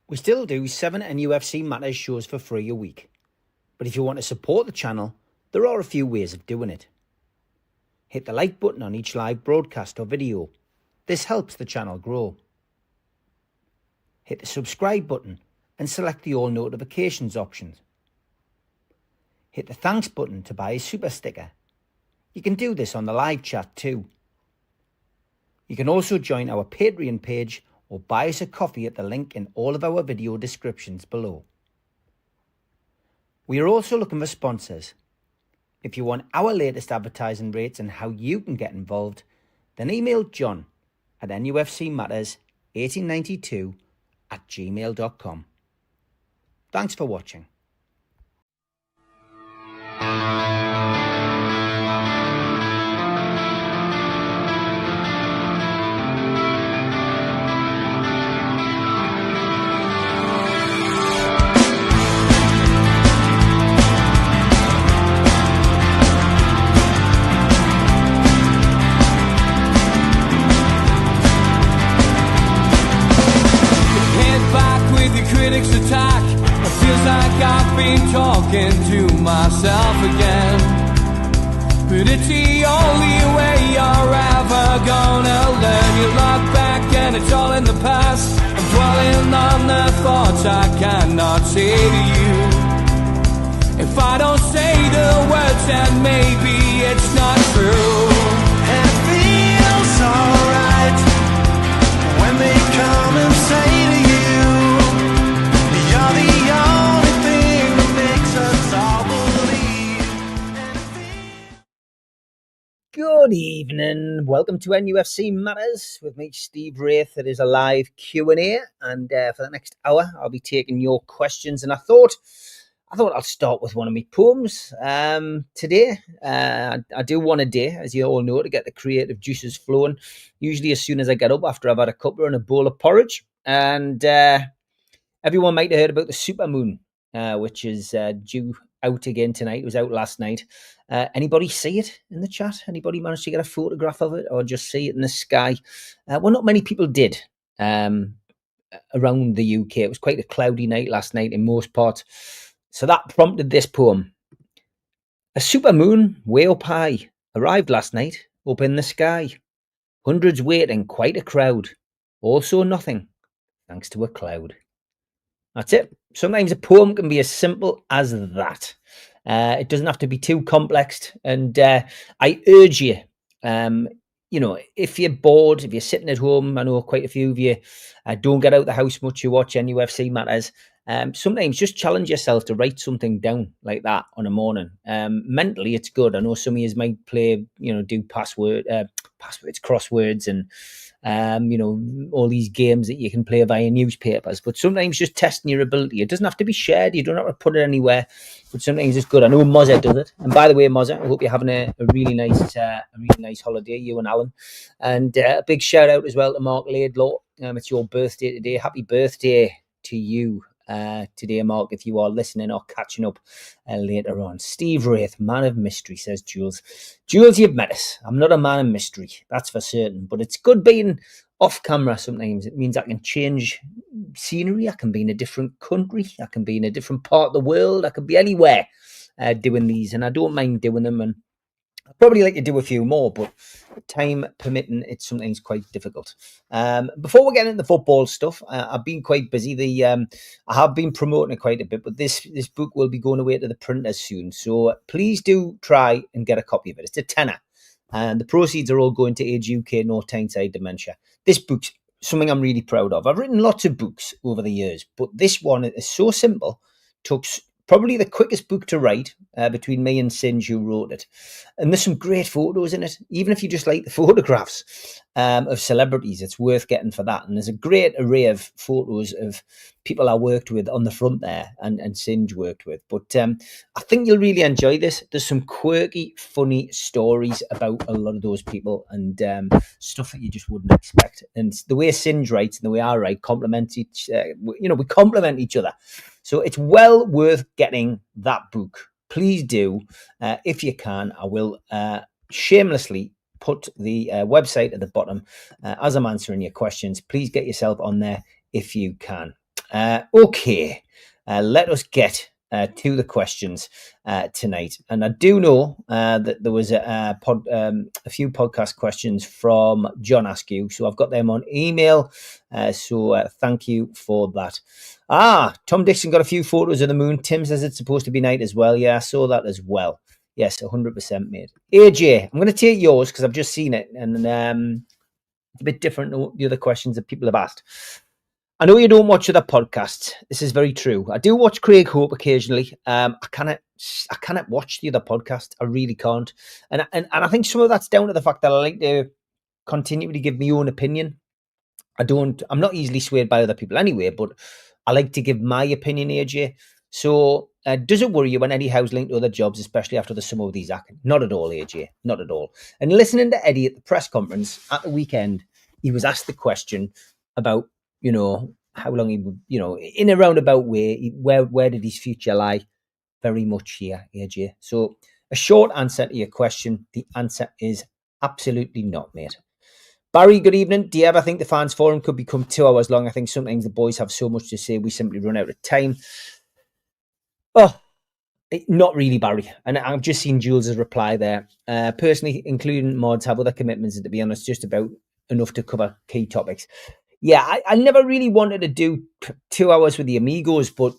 We still do 7 NUFC Matters shows for free a week. But if you want to support the channel, there are a few ways of doing it. Hit the like button on each live broadcast or video. This helps the channel grow. Hit the subscribe button and select the all notifications option. Hit the thanks button to buy a super sticker. You can do this on the live chat too. You can also join our Patreon page or buy us a coffee at the link in all of our video descriptions below. We are also looking for sponsors. If you want our latest advertising rates and how you can get involved, then email John at nufcmatters1892@gmail.com. Thanks for watching. Critics attack. It feels like I've been talking to myself again. But it's the only way you're ever gonna learn. You look back and it's all in the past. I'm dwelling on the thoughts I cannot say to you. If I don't say the words, then maybe it's not true. And it feels alright when they come and say to you, Good evening. Welcome to NUFC Matters with me, Steve Wraith. It is a live Q&A, and for the next hour, I'll be taking your questions. And I thought I'll start with one of my poems today. I do one a day, as you all know, to get the creative juices flowing. Usually, as soon as I get up after I've had a cuppa and a bowl of porridge. And everyone might have heard about the supermoon, which is due out again tonight. It was out last night. Anybody see it in the chat? Anybody managed to get a photograph of it or just see it in the sky? Well, not many people did around the UK. It was quite a cloudy night last night in most parts. So that prompted this poem. A supermoon way up high arrived last night up in the sky. Hundreds waiting, quite a crowd. Also nothing, thanks to a cloud. That's it. Sometimes a poem can be as simple as that. It doesn't have to be too complex. And I urge you, if you're bored, if you're sitting at home, I know quite a few of you don't get out the house much, you watch NUFC Matters. Sometimes just challenge yourself to write something down like that on a morning. Mentally, it's good. I know some of you might play, do passwords, crosswords, and all these games that you can play via newspapers. But sometimes just testing your ability. It doesn't have to be shared. You don't have to put it anywhere. But sometimes it's good. I know Mozza does it. And by the way, Mozza, I hope you're having a really nice holiday, you and Alan. And a big shout out as well to Mark Laidlaw. It's your birthday today. Happy birthday to you. Today, Mark, if you are listening or catching up later on. Steve Wraith, man of mystery, says Jules. Jules, you've met us. I'm not a man of mystery, that's for certain, but it's good being off camera sometimes. It means I can change scenery. I can be in a different country. I can be in a different part of the world. I can be anywhere doing these, and I don't mind doing them. And I'd probably like to do a few more, but time permitting, it's sometimes quite difficult. Before we get into the football stuff, I've been quite busy. I have been promoting it quite a bit, but this book will be going away to the printers soon. So please do try and get a copy of it. It's a tenner, and the proceeds are all going to Age UK North Tyneside Dementia. This book's something I'm really proud of. I've written lots of books over the years, but this one is so simple. Took probably the quickest book to write between me and Singe, who wrote it. And there's some great photos in it. Even if you just like the photographs of celebrities, it's worth getting for that. And there's a great array of photos of people I worked with on the front there and Singe worked with. But I think you'll really enjoy this. There's some quirky, funny stories about a lot of those people and stuff that you just wouldn't expect. And the way Singe writes and the way I write complement we complement each other. So it's well worth getting that book. Please do. If you can, I will shamelessly put the website at the bottom as I'm answering your questions. Please get yourself on there if you can. Okay, let us get to the questions tonight. And I do know that there was a few podcast questions from John Askew, so I've got them on email. So thank you for that. Tom Dixon got a few photos of the moon. Tim says it's supposed to be night as well. Yeah, I saw that as well. Yes, 100%, mate. AJ, I'm going to take yours because I've just seen it, and it's a bit different to the other questions that people have asked. I know you don't watch other podcasts. This is very true. I do watch Craig Hope occasionally. I cannot watch the other podcast. I really can't. And I think some of that's down to the fact that I like to continually give my own opinion. I'm not easily swayed by other people anyway, but I like to give my opinion, AJ. So does it worry you when Eddie Howe's linked to other jobs, especially after the summer with his acting? Not at all, AJ. Not at all. And listening to Eddie at the press conference at the weekend, he was asked the question about, how long he would, in a roundabout way, where did his future lie? Very much here, AJ. So a short answer to your question, the answer is absolutely not, mate. Barry, good evening. Do you ever think the fans forum could become 2 hours long? I think sometimes the boys have so much to say, we simply run out of time. Oh, not really, Barry. And I've just seen Jules's reply there. Personally, including mods, have other commitments, and to be honest, just about enough to cover key topics. Yeah, I never really wanted to do 2 hours with the Amigos, but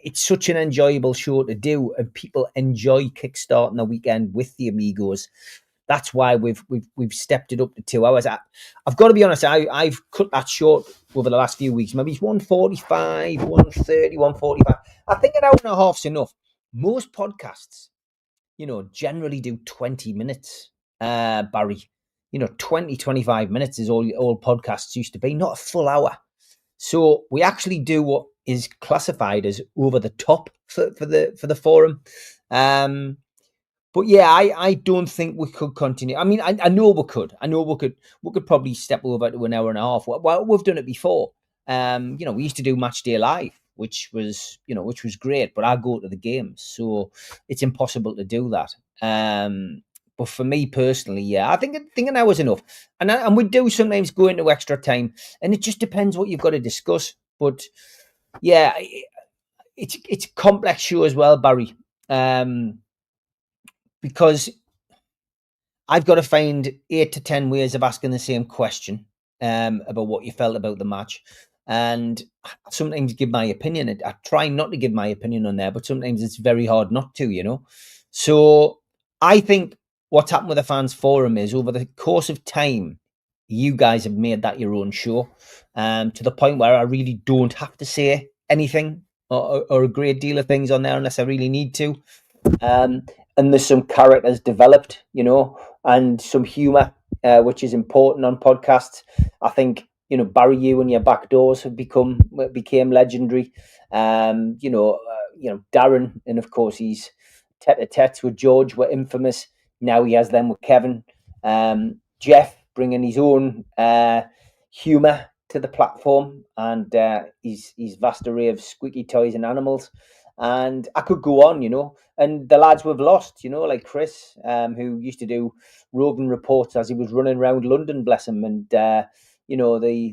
it's such an enjoyable show to do, and people enjoy kickstarting the weekend with the Amigos. That's why we've stepped it up to 2 hours. I've got to be honest, I've cut that short over the last few weeks. Maybe it's 145, 130, 145. I think an hour and a half's enough. Most podcasts, generally do 20 minutes, Barry. 20, 25 minutes is all podcasts used to be, not a full hour. So we actually do what is classified as over the top for the forum. But yeah, I don't think we could continue. I mean, I know we could. I know we could probably step over to an hour and a half. Well, we've done it before. We used to do Match Day Live, which was great, but I go to the games, so it's impossible to do that. But for me personally, yeah, I think an hour's enough. And we do sometimes go into extra time, and it just depends what you've got to discuss. But yeah, it's a complex show as well, Barry. Because I've got to find 8 to 10 ways of asking the same question about what you felt about the match. And I sometimes give my opinion. I try not to give my opinion on there, but sometimes it's very hard not to, So I think what's happened with the fans forum is over the course of time, you guys have made that your own show to the point where I really don't have to say anything or a great deal of things on there unless I really need to. And there's some characters developed, and some humour, which is important on podcasts. I think, Barry, you and your back doors became legendary. Darren, and of course he's tete-a-tete with George, were infamous. Now he has them with Kevin. Jeff bringing his own humour to the platform, and his vast array of squeaky toys and animals. And I could go on, and the lads we've lost, like Chris, who used to do roving reports as he was running around London, bless him. And, the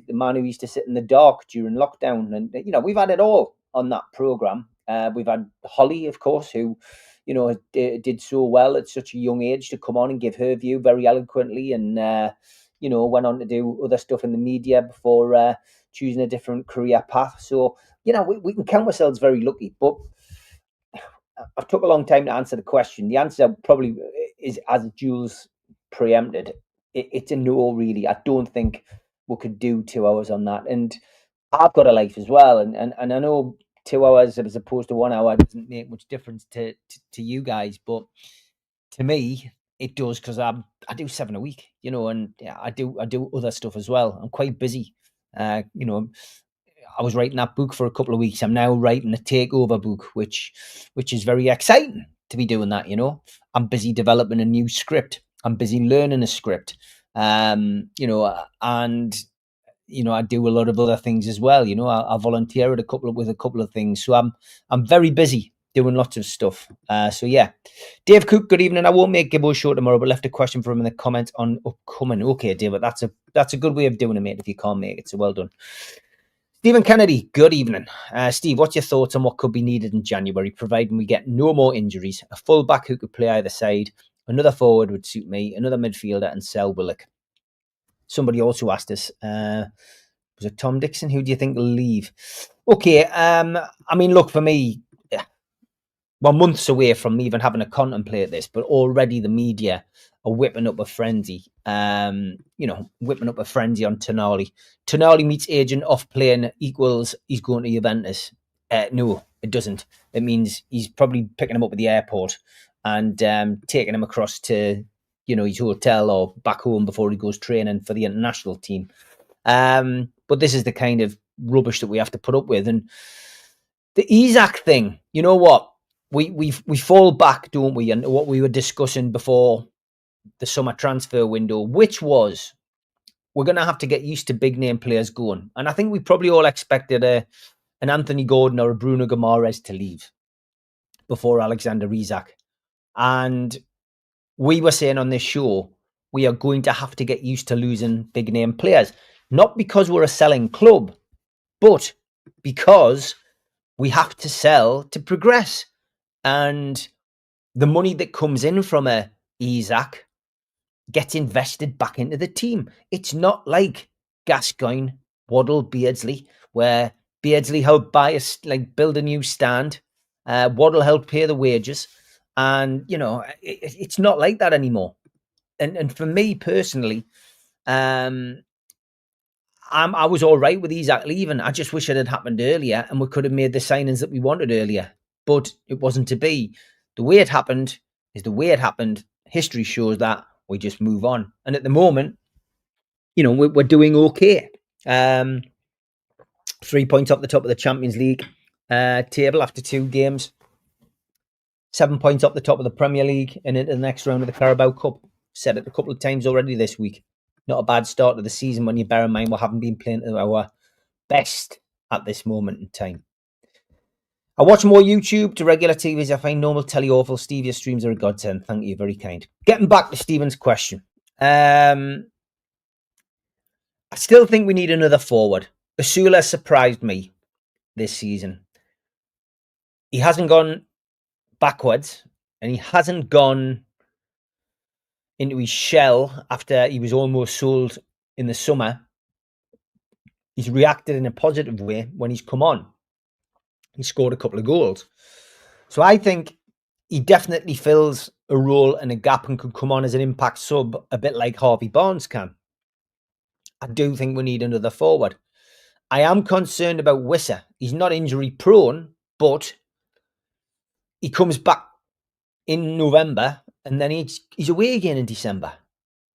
man who used to sit in the dark during lockdown. And, we've had it all on that programme. We've had Holly, of course, who, did so well at such a young age to come on and give her view very eloquently. And, went on to do other stuff in the media before choosing a different career path. So, we can count ourselves very lucky. But I took a long time to answer the question. The answer probably is, as Jules preempted, it's a no, really. I don't think we could do 2 hours on that. And I've got a life as well. And I know 2 hours as opposed to 1 hour doesn't make much difference to you guys. But to me, it does, because I do 7 a week, and I do other stuff as well. I'm quite busy. I was writing that book for a couple of weeks. I'm now writing a takeover book, which is very exciting to be doing that. I'm busy developing a new script. I'm busy learning a script. And I do a lot of other things as well. I volunteer at a couple of things. So I'm very busy doing lots of stuff. So yeah, Dave Cook, good evening. I won't make Gibbo's show tomorrow, but left a question for him in the comments on upcoming. Okay, David, that's a good way of doing it, mate, if you can't make it. So well done. Stephen Kennedy, good evening. Steve, what's your thoughts on what could be needed in January, providing we get no more injuries? A full-back who could play either side, another forward would suit me, another midfielder, and sell Willock. Somebody also asked us, was it Tom Dixon? Who do you think will leave? Okay, I mean, look, for me, we're months away from even having to contemplate this, but already the media are whipping up a frenzy. Whipping up a frenzy on Tonali. Tonali meets agent off playing equals he's going to Juventus. No, it doesn't. It means he's probably picking him up at the airport and taking him across to his hotel or back home before he goes training for the international team. But this is the kind of rubbish that we have to put up with. And the Isak thing, you know what? We fall back, don't we? And what we were discussing before the summer transfer window, which was we're going to have to get used to big name players going. And I think we probably all expected an Anthony Gordon or a Bruno Guimaraes to leave before Alexander Isak. And we were saying on this show, we are going to have to get used to losing big name players. Not because we're a selling club, but because we have to sell to progress. And the money that comes in from a Isak gets invested back into the team. It's not like Gascoigne, Waddle, Beardsley, where Beardsley helped build a new stand. Waddle helped pay the wages. And, it's not like that anymore. And for me personally, I was all right with Isak leaving. I just wish it had happened earlier and we could have made the signings that we wanted earlier. But it wasn't to be. The way it happened is the way it happened. History shows that we just move on. And at the moment, we're doing okay. 3 points off the top of the Champions League table after 2 games. 7 points off the top of the Premier League and into the next round of the Carabao Cup. Said it a couple of times already this week. Not a bad start to the season when you bear in mind we haven't been playing to our best at this moment in time. I watch more YouTube to regular TVs. I find normal telly awful. Steve, your streams are a godsend. Thank you, very kind. Getting back to Stephen's question. I still think we need another forward. Asula surprised me this season. He hasn't gone backwards and he hasn't gone into his shell after he was almost sold in the summer. He's reacted in a positive way when he's come on. He scored a couple of goals. So I think he definitely fills a role and a gap and could come on as an impact sub, a bit like Harvey Barnes can. I do think we need another forward. I am concerned about Wissa. He's not injury prone, but he comes back in November and then he's away again in December.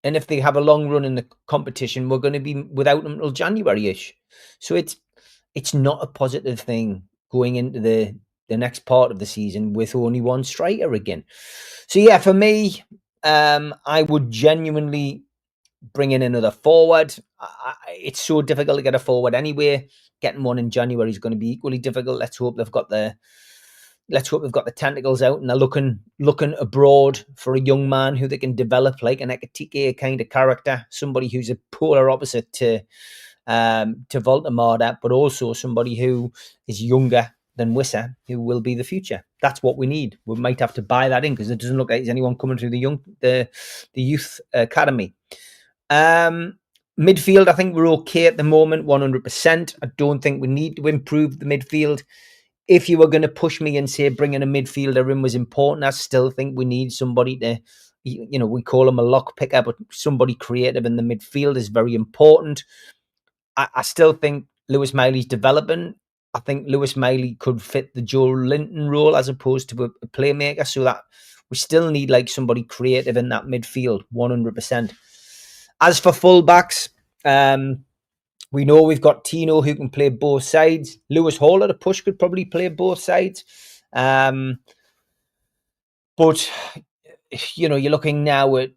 And if they have a long run in the competition, we're going to be without him until January-ish. So it's not a positive thing going into the next part of the season with only one striker again. So yeah, for me, I would genuinely bring in another forward. It's so difficult to get a forward anyway. Getting one in January is going to be equally difficult. Let's hope they've got the tentacles out and they're looking abroad for a young man who they can develop like an Ekatike kind of character, somebody who's a polar opposite to Voltemada, but also somebody who is younger than Wissa, who will be the future. That's what we need. We might have to buy that in because it doesn't look like there's anyone coming through the youth academy. Midfield, I think we're okay at the moment, 100%. I don't think we need to improve the midfield. If you were going to push me and say bringing a midfielder in was important, I still think we need somebody to, we call him a lock picker, but somebody creative in the midfield is very important. I still think Lewis Miley's developing. I think Lewis Miley could fit the Joe Linton role as opposed to a playmaker, so that we still need like somebody creative in that midfield, 100%. As for fullbacks, we know we've got Tino who can play both sides. Lewis Hall at a push could probably play both sides. But, you're looking now at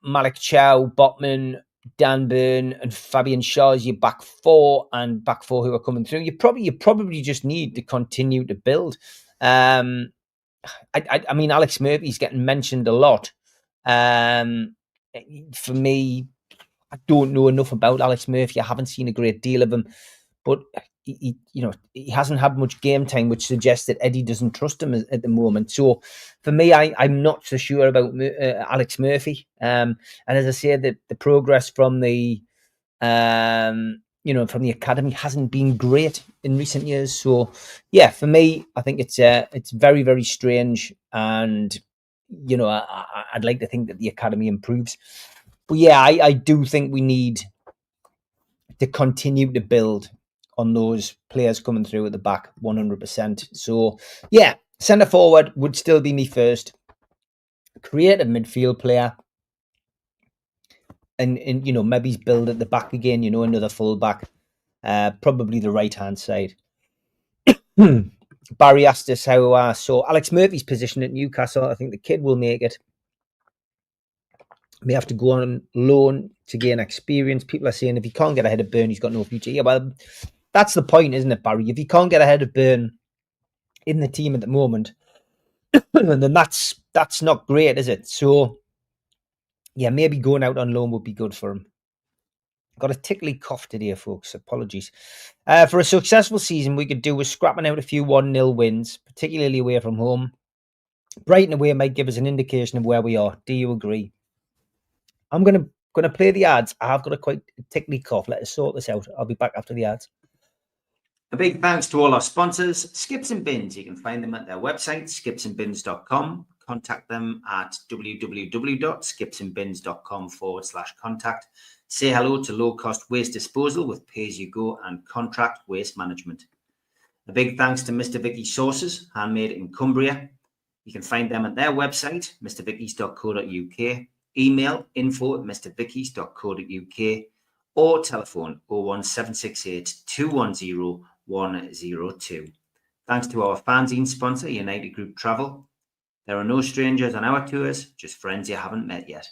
Malik Chow, Botman, Dan Burn and Fabian Shaw as your back four who are coming through. You probably just need to continue to build. I mean, Alex Murphy's getting mentioned a lot. For me, I don't know enough about Alex Murphy. I haven't seen a great deal of him, but he hasn't had much game time, which suggests that Eddie doesn't trust him at the moment. So for me, I'm not so sure about Alex Murphy. And as I say, the progress from the from the academy hasn't been great in recent years. So yeah, for me, I think it's very, very strange, and I'd like to think that the academy improves. But yeah, I do think we need to continue to build on those players coming through at the back 100%. So yeah, centre forward would still be me first. Creative midfield player, and maybe build at the back again. Another full back, probably the right hand side. Barry asked us how I saw Alex Murphy's position at Newcastle. I think the kid will make it. May have to go on loan to gain experience. People are saying if he can't get ahead of Burn, he's got no future. Yeah, well, that's the point, isn't it, Barry? If he can't get ahead of Burn in the team at the moment, then that's not great, is it? So yeah, maybe going out on loan would be good for him. Got a tickly cough today, folks. Apologies. For a successful season, we could do with scrapping out a few 1-0 wins, particularly away from home. Brighton away might give us an indication of where we are. Do you agree? I'm gonna play the ads. I've got a quite tickly cough. Let us sort this out. I'll be back after the ads. A big thanks to all our sponsors, Skips and Bins. You can find them at their website, skipsandbins.com. Contact them at www.skipsandbins.com/contact. Say hello to low-cost waste disposal with pay-as-you-go and contract waste management. A big thanks to Mr. Vicky's Sauces, handmade in Cumbria. You can find them at their website, mrvickies.co.uk. Email info@mrvickies.co.uk or telephone 01768 210 102. Thanks to our fanzine sponsor, United Group Travel. There are no strangers on our tours, just friends you haven't met yet.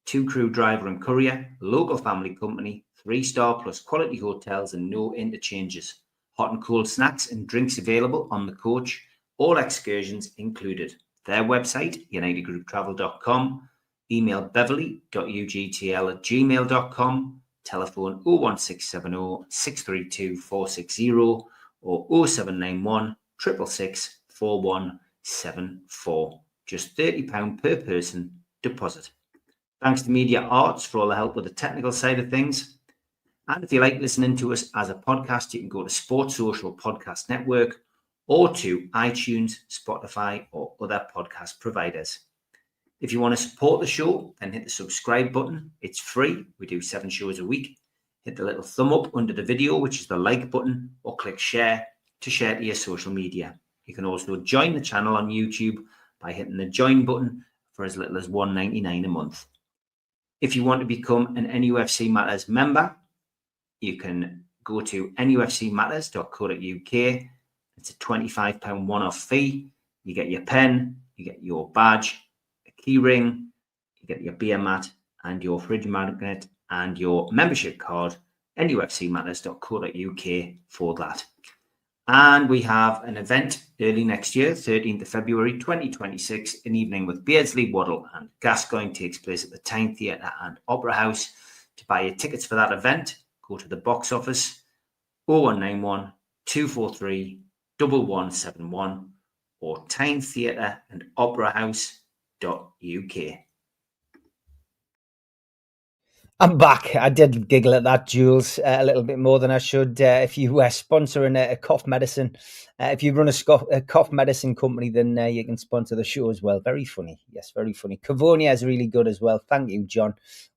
2 crew driver and courier, local family company, 3-star plus quality hotels and no interchanges. Hot and cold snacks and drinks available on the coach, all excursions included. Their website, unitedgrouptravel.com. Email beverly.ugtl@gmail.com. Telephone 01670 632 460 or 0791 666 4174. Just £30 per person deposit. Thanks to Media Arts for all the help with the technical side of things. And if you like listening to us as a podcast, you can go to Sports Social Podcast Network or to iTunes, Spotify, or other podcast providers. If you want to support the show, then hit the subscribe button. It's free. We do 7 shows a week. Hit the little thumb up under the video, which is the like button, or click share to share to your social media. You can also join the channel on YouTube by hitting the join button for as little as $1.99 a month. If you want to become an NUFC Matters member, you can go to nufcmatters.co.uk. It's a £25 one-off fee. You get your pen, you get your badge, a key ring, you get your beer mat and your fridge magnet and your membership card, nufcmatters.co.uk for that. And we have an event early next year, 13th of February 2026, an evening with Beardsley, Waddle and Gascoigne takes place at the Tyne Theatre and Opera House. To buy your tickets for that event, go to the box office 0191 243 1171 or Tyne Theatre and Opera House.uk. I'm back. I did giggle at that, Jules, a little bit more than I should. If you are sponsoring a cough medicine, if you run a cough medicine company, then you can sponsor the show as well. Very funny. Yes, very funny. Cavonia is really good as well. Thank you, John.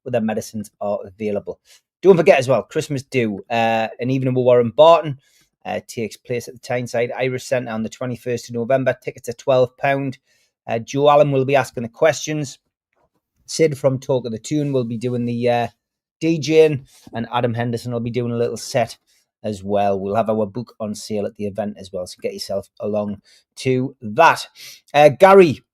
Other medicines are available. Don't forget as well, Christmas Do, an evening with Warren Barton takes place at the Tyneside Irish Centre on the 21st of November. Tickets are £12. Joe Allen will be asking the questions. Sid from Talk of the Tune will be doing the DJing, and Adam Henderson will be doing a little set as well. We'll have our book on sale at the event as well, so get yourself along to that. Gary,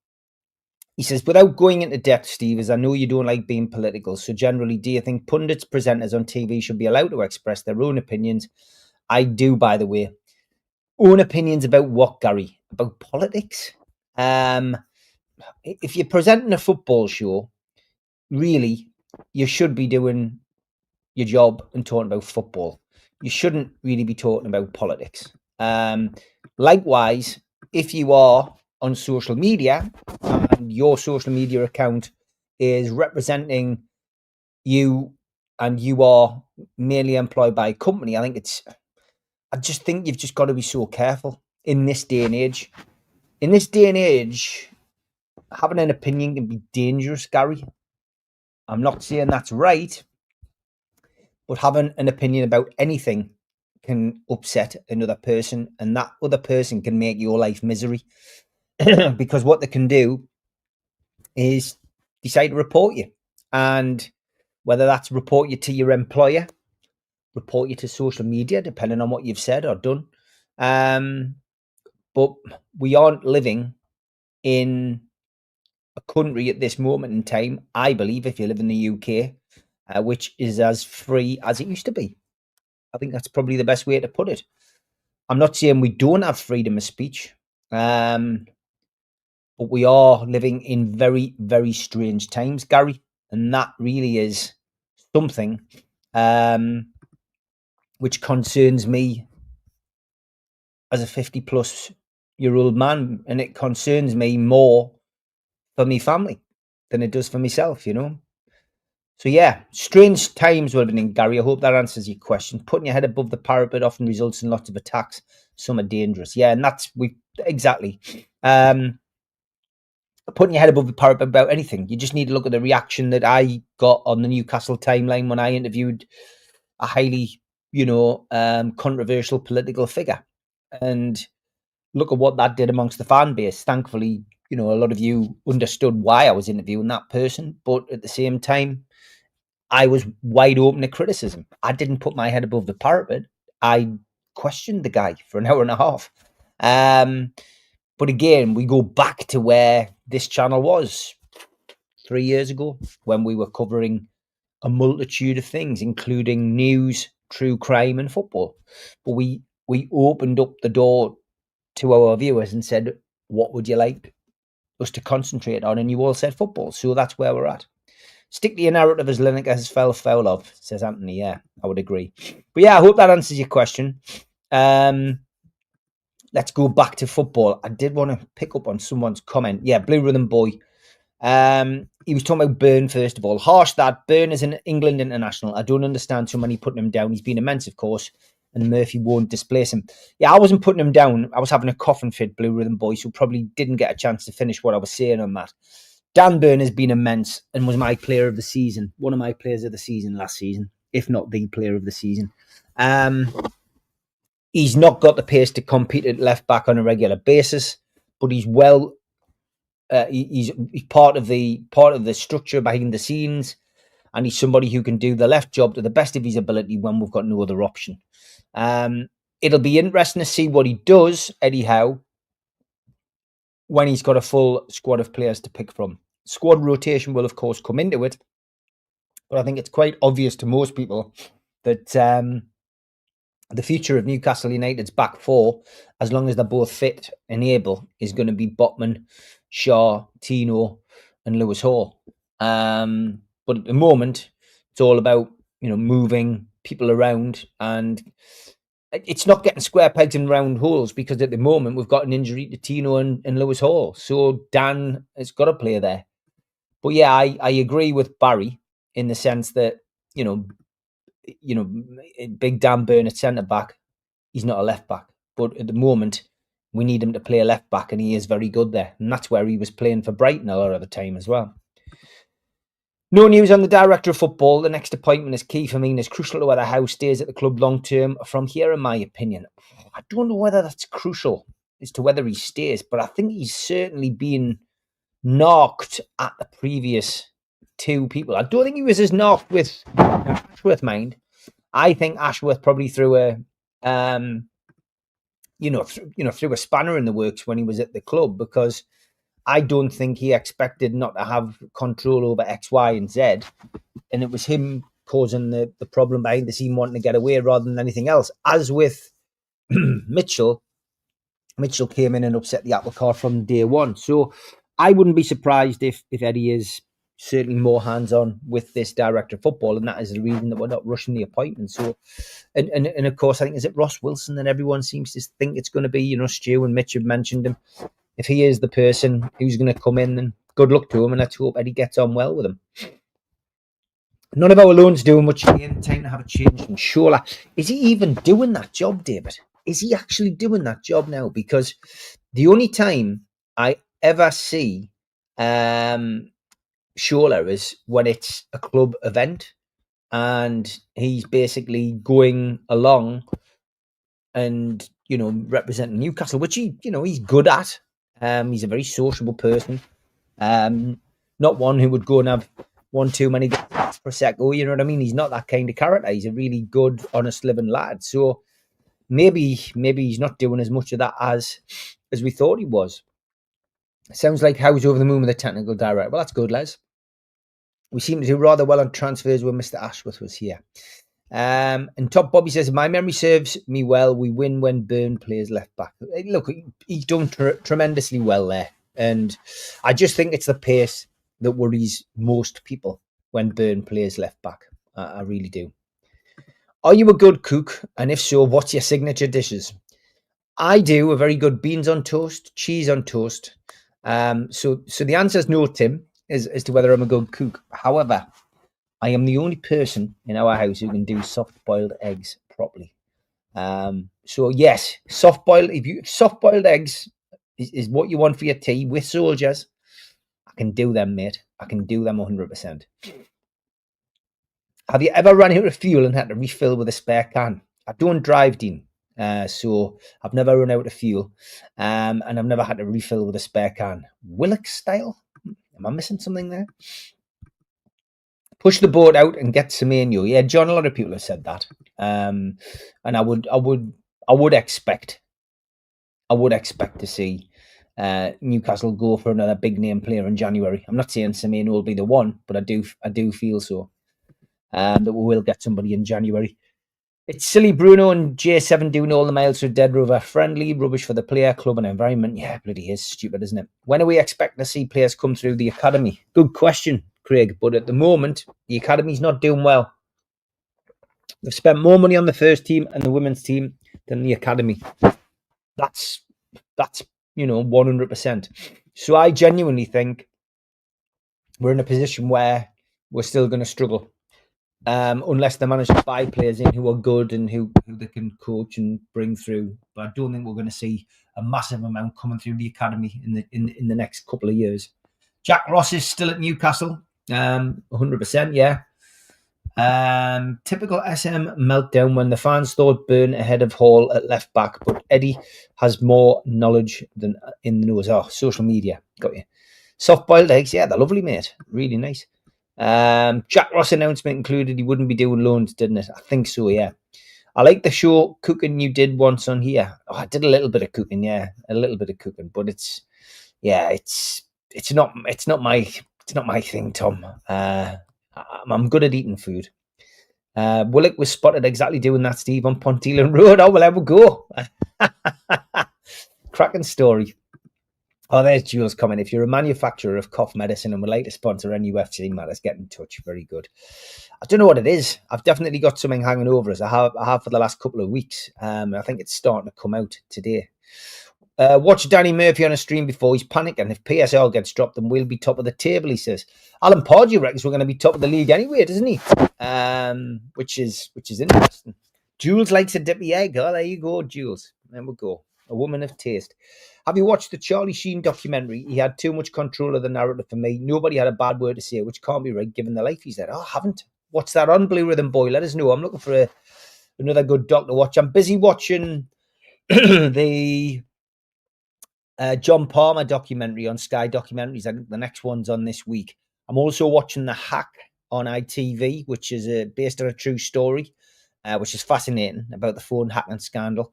he says, without going into depth, Steve, as I know you don't like being political, so generally, do you think pundits, presenters on TV should be allowed to express their own opinions? I do, by the way. Own opinions about what, Gary? About politics? If you're presenting a football show, really, you should be doing your job and talking about football. you shouldn't really be talking about politics. Likewise, if you are on social media and your social media account is representing you and you are mainly employed by a company, I just think you've just got to be so careful in this day and age. In this day and age, having an opinion can be dangerous, Gary. I'm not saying that's right, but having an opinion about anything can upset another person, and that other person can make your life misery because what they can do is decide to report you. And whether that's report you to your employer, report you to social media, depending on what you've said or done. But we aren't living in a country at this moment in time, I believe, if you live in the UK, which is as free as it used to be. I think that's probably the best way to put it. I'm not saying we don't have freedom of speech, but we are living in very, very strange times, Gary, and that really is something which concerns me as a 50-plus-year-old man, and it concerns me more for me family than it does for myself, you know. So yeah, strange times we're living in, Gary. I hope that answers your question. Putting your head above the parapet often results in lots of attacks. Some are dangerous. Yeah, and that's exactly. Putting your head above the parapet about anything. You just need to look at the reaction that I got on the Newcastle timeline when I interviewed a highly, controversial political figure, and look at what that did amongst the fan base. Thankfully, a lot of you understood why I was interviewing that person, but at the same time, I was wide open to criticism. I didn't put my head above the parapet. I questioned the guy for an hour and a half. But again, we go back to where this channel was 3 years ago when we were covering a multitude of things, including news, true crime, and football. But we opened up the door to our viewers and said, what would you like us to concentrate on? And you all said football. So that's where we're at. Stick to your narrative as Lineker has fell foul of, says Anthony. Yeah, I would agree. But yeah, I hope that answers your question. Let's go back to football. I did want to pick up on someone's comment. Yeah, Blue Rhythm Boy. He was talking about Byrne, first of all. Harsh that. Byrne is an England international. I don't understand so many putting him down. He's been immense, of course, and Murphy won't displace him. Yeah, I wasn't putting him down. I was having a coughing fit, Blue Rhythm Boy, so probably didn't get a chance to finish what I was saying on that. Dan Byrne has been immense and was my player of the season, one of my players of the season last season, if not the player of the season. He's not got the pace to compete at left back on a regular basis, but he's well. He's part of the structure behind the scenes, and he's somebody who can do the left job to the best of his ability when we've got no other option. It'll be interesting to see what he does, anyhow, when he's got a full squad of players to pick from. Squad rotation will, of course, come into it, but I think it's quite obvious to most people that the future of Newcastle United's back four, as long as they're both fit and able, is going to be Botman, Shaw, Tino, and Lewis Hall. But at the moment, it's all about moving people around, and it's not getting square pegs in round holes, because at the moment we've got an injury to Tino and Lewis Hall, so Dan has got to play there. But yeah, I agree with Barry in the sense that big Dan Byrne at centre back, he's not a left back, but at the moment we need him to play a left back, and he is very good there, and that's where he was playing for Brighton a lot of the time as well. No news on the director of football. The next appointment is key for me and is crucial to whether Howe stays at the club long term from here, in my opinion. I don't know whether that's crucial as to whether he stays, but I think he's certainly been knocked at the previous two people. I don't think he was as knocked with Ashworth, mind. I think Ashworth probably threw a threw a spanner in the works when he was at the club, because I don't think he expected not to have control over X, Y, and Z, and it was him causing the problem behind the scene, wanting to get away rather than anything else. As with Mitchell came in and upset the apple cart from day one. So I wouldn't be surprised if Eddie is certainly more hands-on with this director of football, and that is the reason that we're not rushing the appointment. So, and of course, I think, is it Ross Wilson, and everyone seems to think it's going to be, Stu and Mitch have mentioned him. If he is the person who's going to come in, then good luck to him, and let's hope Eddie gets on well with him. None of our loans doing much here. Time to have a change from Shola. Is he even doing that job, David? Is he actually doing that job now? Because the only time I ever see Shola is when it's a club event and he's basically going along and, representing Newcastle, which he's good at. He's a very sociable person. Not one who would go and have one too many Prosecco, you know what I mean? He's not that kind of character. He's a really good, honest living lad. So maybe he's not doing as much of that as we thought he was. Sounds like Howe's over the moon with a technical director. Well, that's good, Les. We seem to do rather well on transfers when Mr. Ashworth was here. And Top Bobby says, my memory serves me well. We win when Burn plays left back. Look, he's done tremendously well there. And I just think it's the pace that worries most people when Burn plays left back. I really do. Are you a good cook? And if so, what's your signature dishes? I do a very good beans on toast, cheese on toast. So the answer is no, Tim, as to whether I'm a good cook. However, I am the only person in our house who can do soft-boiled eggs properly. So yes, soft-boiled eggs is what you want for your tea with soldiers. I can do them, mate. I can do them 100%. Have you ever run out of fuel and had to refill with a spare can? I don't drive, Dean, so I've never run out of fuel, and I've never had to refill with a spare can. Willock style? Am I missing something there? Push the boat out and get Semenyo. Yeah, John, a lot of people have said that, and I would expect to see Newcastle go for another big name player in January. I'm not saying Semenyo will be the one, but I do feel so. That we will get somebody in January. It's silly Bruno and J7 doing all the miles for Dead Rover. Friendly, rubbish for the player, club and environment. Yeah, bloody is stupid, isn't it? When are we expecting to see players come through the academy? Good question, Craig. But at the moment, the academy's not doing well. They've spent more money on the first team and the women's team than the academy. That's 100%. So I genuinely think we're in a position where we're still going to struggle. Unless they manage to buy players in who are good and who they can coach and bring through. But I don't think we're going to see a massive amount coming through the academy in the next couple of years. Jack Ross is still at Newcastle, 100%, yeah. Typical SM meltdown when the fans thought Burn ahead of Hall at left back, but Eddie has more knowledge than in the nose. Oh, social media, got you. Soft-boiled eggs, yeah, they're lovely, mate. Really nice. Jack Ross announcement included he wouldn't be doing loans, didn't it? I think so, yeah. I like the show cooking you did once on here. Oh, I did a little bit of cooking, yeah, but it's not my thing, Tom. I'm good at eating food. Willock was spotted exactly doing that, Steve, on Ponteland Road. Oh, well, I will go. Cracking story. Oh, there's Jules comment. If you're a manufacturer of cough medicine and would like to sponsor NUFC matters, get in touch. Very good. I don't know what it is. I've definitely got something hanging over us. I have for the last couple of weeks. I think it's starting to come out today. Watch Danny Murphy on a stream before. He's panicking. If PSL gets dropped, then we'll be top of the table, he says. Alan Pardew reckons we're going to be top of the league anyway, doesn't he? Which is interesting. Jules likes a dippy egg. Oh, there you go, Jules. There we go. A woman of taste. Have you watched the Charlie Sheen documentary? He had too much control of the narrative for me. Nobody had a bad word to say, which can't be right given the life he's led. Oh, I haven't. What's that on Blue Rhythm Boy? Let us know. I'm looking for another good doc to watch. I'm busy watching the John Palmer documentary on Sky Documentaries. I think the next one's on this week. I'm also watching The Hack on ITV, which is based on a true story, which is fascinating, about the phone hacking scandal.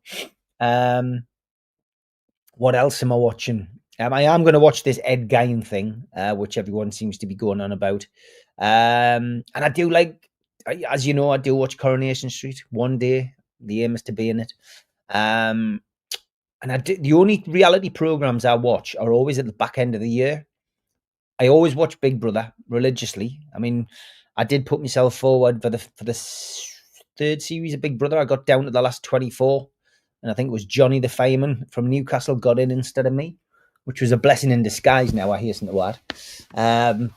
What else am I watching? I am going to watch this Ed Gein thing, which everyone seems to be going on about. And I do like, as you know, I do watch Coronation Street one day. The aim is to be in it. And the only reality programs I watch are always at the back end of the year. I always watch Big Brother religiously. I mean, I did put myself forward for the third series of Big Brother. I got down to the last 24, and I think it was Johnny the fireman from Newcastle got in instead of me, which was a blessing in disguise. Now I hasten to add,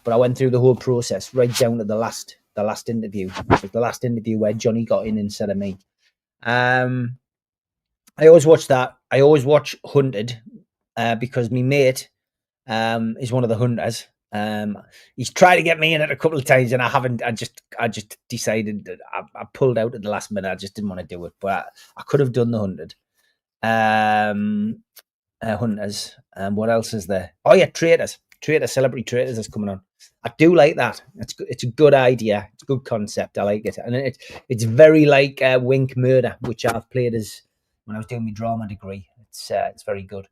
but I went through the whole process right down to the last interview. It was the last interview where Johnny got in instead of me. I always watch that. I always watch Hunted because my mate is one of the hunters. He's tried to get me in it a couple of times, and I haven't. I just decided that I pulled out at the last minute. I just didn't want to do it, but I could have done the Hunted. Hunters. What else is there? Oh yeah, Traitors. Celebrity Traitors is coming on. I do like that. It's a good idea. It's a good concept. I like it, and it's very like Wink Murder, which I've played as when I was doing my drama degree. It's very good.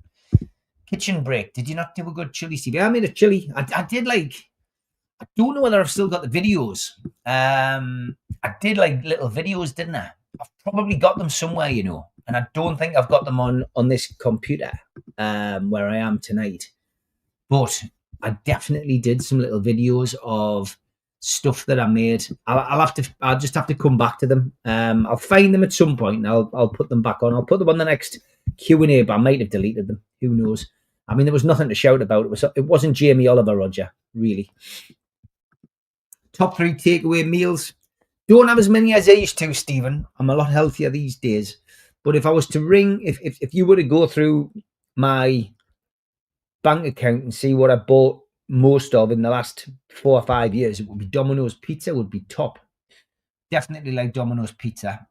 Kitchen break. Did you not do a good chili, Steve? Yeah, I made a chili. I did like. I don't know whether I've still got the videos. I did like little videos, didn't I? I've probably got them somewhere, and I don't think I've got them on this computer where I am tonight. But I definitely did some little videos of stuff that I made. I'll just have to come back to them. I'll find them at some point and I'll put them back on. I'll put them on the next Q&A, but I might have deleted them. Who knows? I mean, there was nothing to shout about. It wasn't Jamie Oliver, Roger, really. Top 3 takeaway meals. Don't have as many as I used to, Stephen. I'm a lot healthier these days. But if I was to ring, if you were to go through my bank account and see what I bought most of in the last 4 or 5 years, it would be Domino's Pizza would be top. Definitely like Domino's Pizza.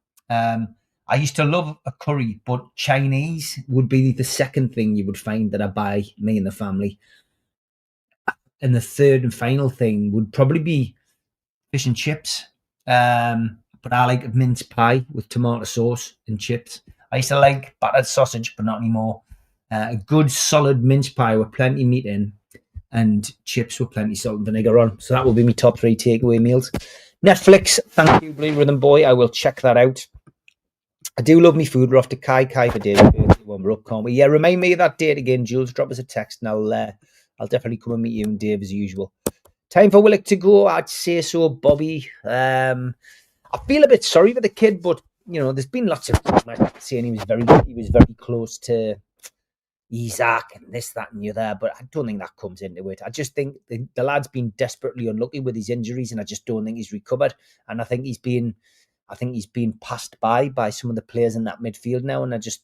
I used to love a curry, but Chinese would be the second thing you would find that I buy, me and the family. And the third and final thing would probably be fish and chips. But I like a mince pie with tomato sauce and chips. I used to like battered sausage, but not anymore. A good solid mince pie with plenty meat in and chips with plenty salt and vinegar on. So that will be my top 3 takeaway meals. Netflix, thank you, Blue Rhythm Boy. I will check that out. I do love me food. We're off to Kai for Dave's birthday when we're up, can't we? Yeah, remind me of that date again, Jules. Drop us a text and I'll definitely come and meet you and Dave as usual. Time for Willick to go. I'd say so, Bobby. I feel a bit sorry for the kid, but there's been lots of saying he was very close to Isaac and this, that, and the other, but I don't think that comes into it. I just think the lad's been desperately unlucky with his injuries, and I just don't think he's recovered. And I think he's been passed by some of the players in that midfield now, and I just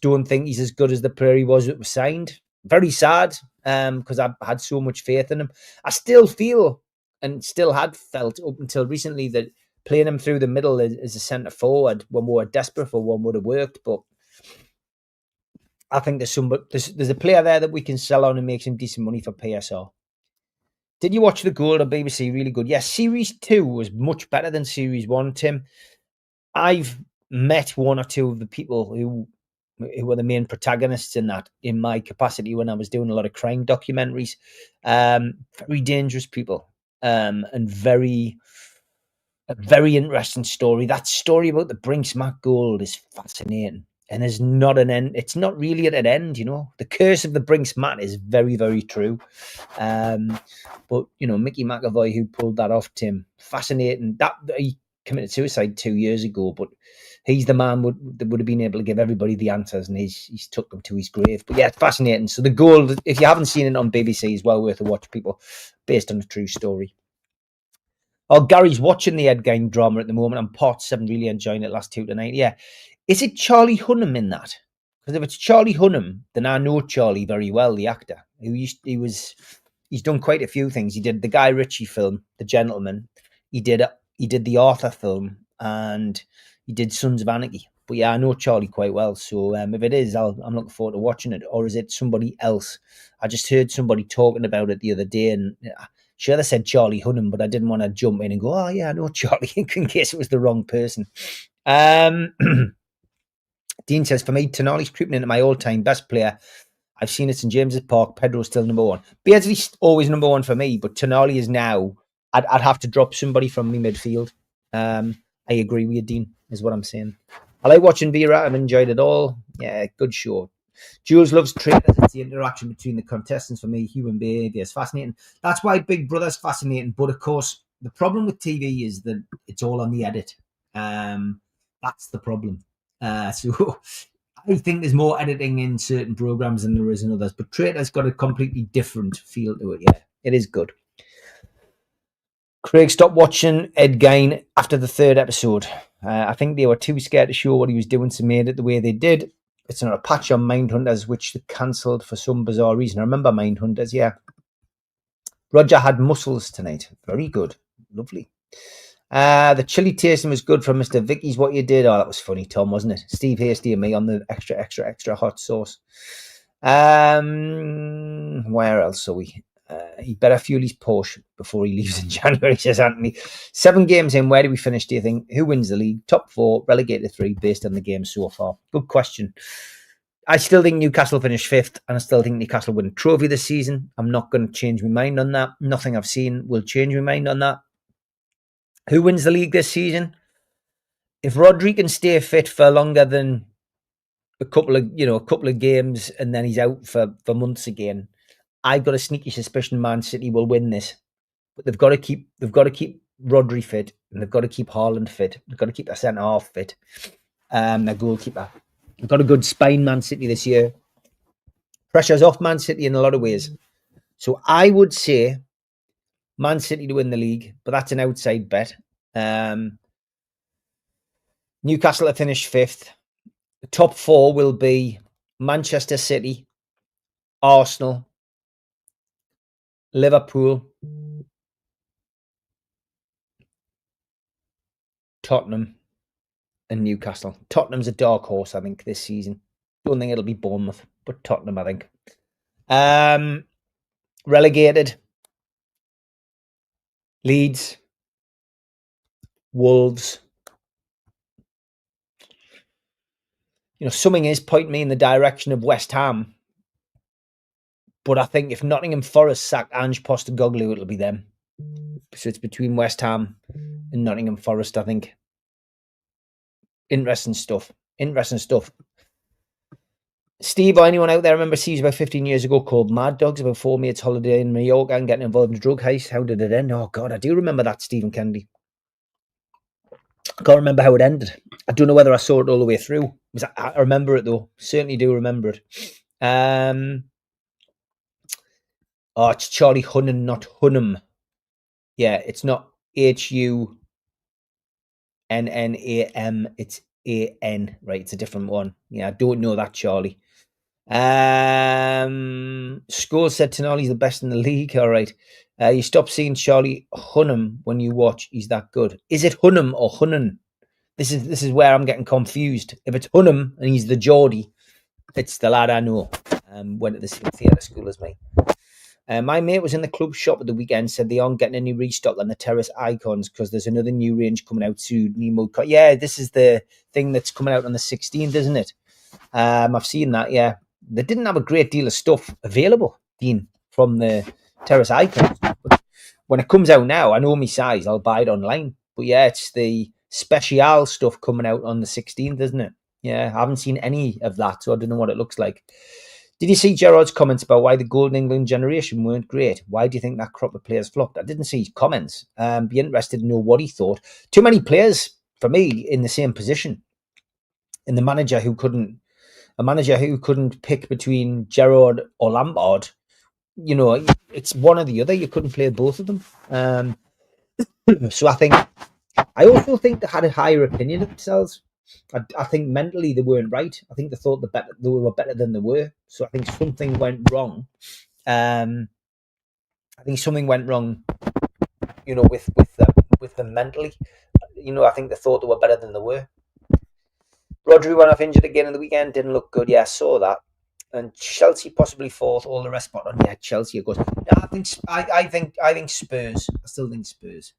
don't think he's as good as the player he was that was signed. Very sad, because I had so much faith in him. I still feel and still had felt up until recently that playing him through the middle as a centre forward when we were desperate for one would have worked, but I think there's a player there that we can sell on and make some decent money for PSR. Did you watch the goal on BBC? Really good. Yes, Series 2 was much better than Series 1, Tim. I've met one or two of the people who were the main protagonists in that in my capacity when I was doing a lot of crime documentaries. Very dangerous people, and a very interesting story. That story about the Brinks-Mac goal is fascinating. And there's not an end. It's not really at an end, The curse of the Brinks-Mac is very, very true. But Mickey McAvoy, who pulled that off, Tim, fascinating. That he committed suicide 2 years ago, but he's the man that would have been able to give everybody the answers, and he's took them to his grave. But yeah, fascinating. So the goal, if you haven't seen it on BBC, is well worth a watch, people, based on a true story. Oh, Gary's watching the Ed Gein drama at the moment. I'm part 7, really enjoying it last 2 tonight. Yeah. Is it Charlie Hunnam in that? Because if it's Charlie Hunnam, then I know Charlie very well, the actor. He's done quite a few things. He did the Guy Ritchie film, The Gentleman. He did the Arthur film, and he did Sons of Anarchy. But yeah, I know Charlie quite well. So if it is, I'm looking forward to watching it. Or is it somebody else? I just heard somebody talking about it the other day, and sure they said Charlie Hunnam, but I didn't want to jump in and go, oh yeah, I know Charlie, in case it was the wrong person. Dean says, for me, Tonali's creeping into my all-time best player. I've seen it in St James's Park. Pedro's still number 1. Beardsley's always number 1 for me, but Tonali is now. I'd have to drop somebody from me midfield. I agree with you, Dean, is what I'm saying. I like watching Vera. I've enjoyed it all. Yeah, good show. Jules loves traitors. It's the interaction between the contestants. For me, human behaviour is fascinating. That's why Big Brother's fascinating. But of course, the problem with TV is that it's all on the edit. That's the problem. So I think there's more editing in certain programs than there is in others. But Traitors got a completely different feel to it. Yeah, it is good. Craig stopped watching Ed Gein after the third episode. I think they were too scared to show what he was doing, so made it the way they did. It's not a patch on Mindhunters, which they cancelled for some bizarre reason. I remember Mindhunters, yeah. Roger had muscles tonight. Very good. Lovely. The chili tasting was good from Mr. Vicky's What You Did. Oh, that was funny, Tom, wasn't it? Steve Hasty and me on the extra hot sauce. Where else are we? He better fuel his Porsche before he leaves in January, says Anthony. 7 games in, where do we finish, do you think? Who wins the league? Top 4, relegated 3, based on the game so far. Good question. I still think Newcastle finished 5th, and I still think Newcastle win a trophy this season. I'm not going to change my mind on that. Nothing I've seen will change my mind on that. Who wins the league this season? If Rodri can stay fit for longer than a couple of games, and then he's out for months again, I've got a sneaky suspicion Man City will win this. But they've got to keep Rodri fit, and they've got to keep Haaland fit. They've got to keep their centre half fit. Their goalkeeper. They've got a good spine, Man City, this year. Pressure's off Man City in a lot of ways. So I would say Man City to win the league, but that's an outside bet. Newcastle to finish 5th. The top 4 will be Manchester City, Arsenal, Liverpool, Tottenham, and Newcastle. Tottenham's a dark horse, I think, this season. Don't think it'll be Bournemouth, but Tottenham, I think. Relegated. Leeds. Wolves. Something is pointing me in the direction of West Ham. But I think if Nottingham Forest sack Ange Postecoglou, it'll be them. So it's between West Ham and Nottingham Forest, I think. Interesting stuff. Steve, or anyone out there remember series about 15 years ago called Mad Dogs, about 4 mates holiday in Mallorca and getting involved in a drug heist? How did it end? Oh, God, I do remember that, Stephen Kennedy. I can't remember how it ended. I don't know whether I saw it all the way through. I remember it, though. Certainly do remember it. It's Charlie Hunnam, not Hunnam. Yeah, it's not Hunnam. It's AN. Right, it's a different one. Yeah, I don't know that, Charlie. Scholes said Tonali's the best in the league. All right. You stop seeing Charlie Hunnam when you watch. He's that good. Is it Hunnam or Hunnan? This is where I'm getting confused. If it's Hunnam and he's the Geordie, it's the lad I know. Went to the same theatre school as me. My mate was in the club shop at the weekend, said they aren't getting any restock on the Terrace Icons because there's another new range coming out soon. Yeah, this is the thing that's coming out on the 16th, isn't it? I've seen that, yeah. They didn't have a great deal of stuff available, Dean, from the Terrace Icons. But when it comes out now, I know my size, I'll buy it online. But yeah, it's the special stuff coming out on the 16th, isn't it? Yeah, I haven't seen any of that, so I don't know what it looks like. Did you see Gerard's comments about why the Golden England generation weren't great? Why do you think that crop of players flopped? I didn't see his comments. Be interested to know what he thought. Too many players, for me, in the same position. And a manager who couldn't pick between Gerrard or Lampard. It's one or the other. You couldn't play both of them. So I also think they had a higher opinion of themselves. I think mentally they weren't right. I think they thought they were better than they were. So I think something went wrong. With them mentally. I think they thought they were better than they were. Rodri went off injured again in the weekend. Didn't look good. Yeah, I saw that. And Chelsea possibly 4th. All the rest spot on. Yeah, Chelsea. Of course. I think Spurs. I still think Spurs.